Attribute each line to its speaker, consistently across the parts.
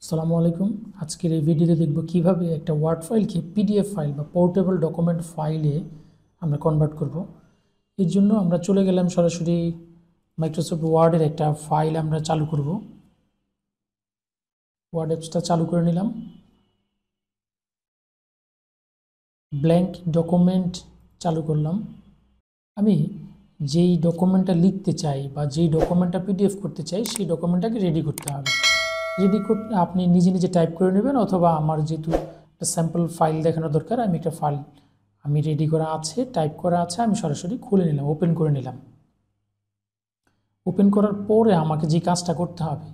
Speaker 1: আসসালামু আলাইকুম। আজকের এই ভিডিওতে দেখব কিভাবে একটা ওয়ার্ড ফাইলকে পিডিএফ ফাইল বা পোর্টেবল ডকুমেন্ট ফাইলে আমরা কনভার্ট করব। এর জন্য আমরা চলে গেলাম সরাসরি মাইক্রোসফট ওয়ার্ডের একটা ফাইল আমরা চালু করব। ওয়ার্ড অ্যাপসটা চালু করে নিলাম। ব্ল্যাঙ্ক ডকুমেন্ট চালু করলাম। আমি যেই ডকুমেন্টটা লিখতে চাই বা যেই ডকুমেন্টটা পিডিএফ করতে চাই সেই ডকুমেন্টটাকে রেডি করতে হবে। রেডি করতে আপনি নিজে নিজে টাইপ করে নেবেন, অথবা আমার যেহেতু একটা স্যাম্পল ফাইল দেখানো দরকার, আমি একটা ফাইল রেডি করা আছে, টাইপ করা আছে, আমি সরাসরি খুলে নিলাম, ওপেন করে নিলাম। ওপেন করার পরে আমাকে যে কাজটা করতে হবে,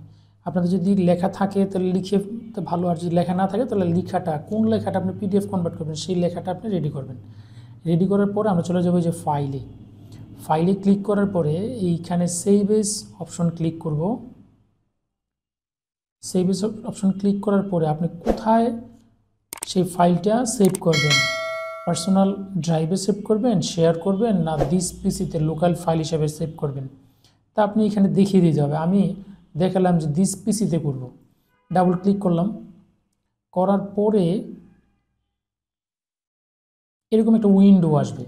Speaker 1: আপনাদের যদি লেখা থাকে তাহলে লিখে তো ভালো, আর যদি লেখা না থাকে তাহলে লেখাটা, কোন লেখাটা আপনি পিডিএফ কনভার্ট করবেন সেই লেখাটা আপনি রেডি করবেন। রেডি করার পরে আমরা চলে যাবো যে ফাইলে ক্লিক করার পরে এইখানে সেভ এজ অপশন ক্লিক করব। সেভ এজ অপশন ক্লিক করার পরে আপনি কোথায় সেই ফাইলটা সেভ করবেন, পার্সোনাল ড্রাইভে সেভ করবেন, শেয়ার করবেন, না দিস পিসিতে লোকাল ফাইল হিসেবে সেভ করবেন, তা আপনি এখানে দেখিয়ে দিতে হবে। আমি দেখালাম যে দিস পিসিতে করব। ডাবল ক্লিক করলাম, করার পরে এরকম একটা উইন্ডো আসবে।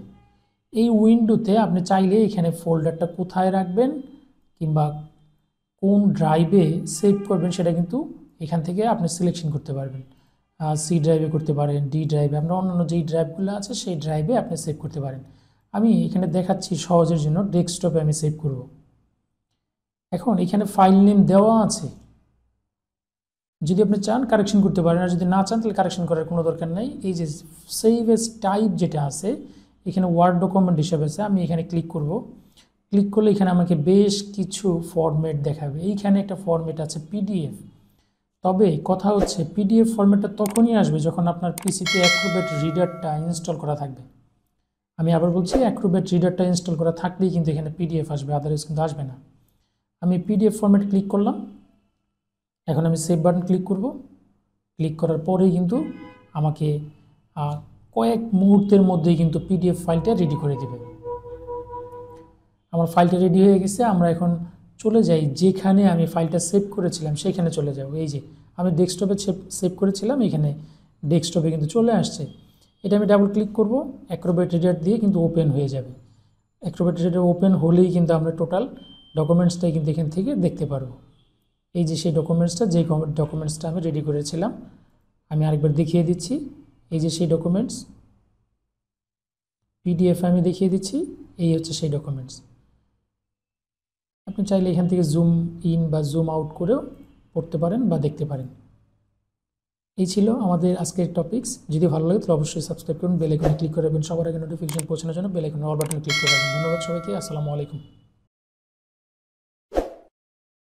Speaker 1: এই উইন্ডোতে আপনি চাইলে এখানে ফোল্ডারটা কোথায় রাখবেন কিংবা কোন ড্রাইভে সেভ করবেন সেটা কিন্তু এখান থেকে আপনি সিলেকশন করতে পারবেন। সি ড্রাইভে করতে পারেন, ডি ড্রাইভে, আমরা অন্যান্য যেই ড্রাইভগুলো আছে সেই ড্রাইভে আপনি সেভ করতে পারেন। আমি এখানে দেখাচ্ছি সহজের জন্য ডেস্কটপে আমি সেভ করব। এখন এখানে ফাইল নেম দেওয়া আছে, যদি আপনি চান কারেকশন করতে পারেন, আর যদি না চান তাহলে কারেকশন করার কোনো দরকার নেই। এই যে সেভ এজ টাইপ যেটা আছে এখানে ওয়ার্ড ডকুমেন্ট হিসেবে আছে, আমি এখানে ক্লিক করব। ক্লিক করলে এখানে আমাকে বেশ কিছু ফরম্যাট দেখাবে। এইখানে একটা ফরম্যাট আছে পিডিএফ। তবে কথা হচ্ছে পিডিএফ ফরম্যাটটা তখনই আসবে যখন আপনার পিসিতে অ্যাক্রোব্যাট রিডারটা ইনস্টল করা থাকবে। আমি আবার বলছি, অ্যাক্রোব্যাট রিডারটা ইনস্টল করা থাকলেই কিন্তু এখানে পিডিএফ আসবে, আদারওয়াইজ কিন্তু আসবে না। আমি পিডিএফ ফরম্যাট ক্লিক করলাম। এখন আমি সেভ বাটন ক্লিক করব। ক্লিক করার পরেই কিন্তু আমাকে কয়েক মুহূর্তের মধ্যেই কিন্তু পিডিএফ ফাইলটা রেডি করে দেবে। আমার ফাইলটা রেডি হয়ে গেছে। আমরা এখন চলে যাই যেখানে আমি ফাইলটা সেভ করেছিলাম সেখানে চলে যাব। এই যে আমি ডেস্কটপে সেভ করেছিলাম, এখানে ডেস্কটপে কিন্তু চলে আসছে। এটা আমি ডাবল ক্লিক করব, অ্যাক্রোব্যাট রিডার দিয়ে কিন্তু ওপেন হয়ে যাবে। অ্যাক্রোব্যাট রিডার ওপেন হলেই কিন্তু আমরা টোটাল ডকুমেন্টসটাই কিন্তু এখান থেকে দেখতে পারবো। এই যে সেই ডকুমেন্টসটা, যেই ডকুমেন্টসটা আমি রেডি করেছিলাম, আমি আরেকবার দেখিয়ে দিচ্ছি। এই যে সেই ডকুমেন্টস পিডিএফ আমি দেখিয়ে দিচ্ছি, এই হচ্ছে সেই ডকুমেন্টস। আপনি চাইলে এখান থেকে জুম ইন বা জুম আউট করেও পড়তে পারেন বা দেখতে পারেন। এই ছিল আমাদের আজকের টপিকস। যদি ভালো লাগে তাহলে অবশ্যই সাবস্ক্রাইব করুন, বেল আইকনে ক্লিক করে রাখবেন, সবার আগে নোটিফিকেশন পৌঁছানোর জন্য বেল আইকনে অল বাটনে ক্লিক করে রাখবেন। ধন্যবাদ সবাইকে। আসসালামু আলাইকুম।